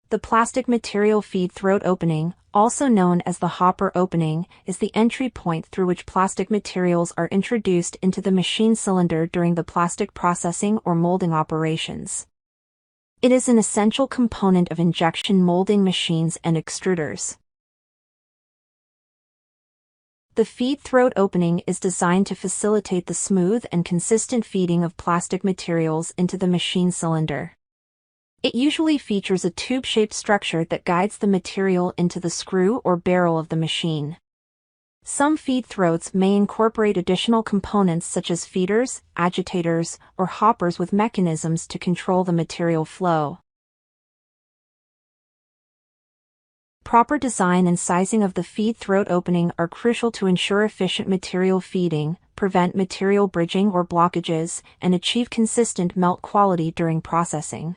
The plastic material feed throat opening, also known as the hopper opening, is the entry point through which plastic materials are introduced into the machine cylinder during the plastic processing or molding operations. It is an essential component of injection molding machines and extruders. The feed throat opening is designed to facilitate the smooth and consistent feeding of plastic materials into the machine cylinder. It usually features a tube-shaped structure that guides the material into the screw or barrel of the machine. Some feed throats may incorporate additional components such as feeders, agitators, or hoppers with mechanisms to control the material flow. Proper design and sizing of the feed throat opening are crucial to ensure efficient material feeding, prevent material bridging or blockages, and achieve consistent melt quality during processing.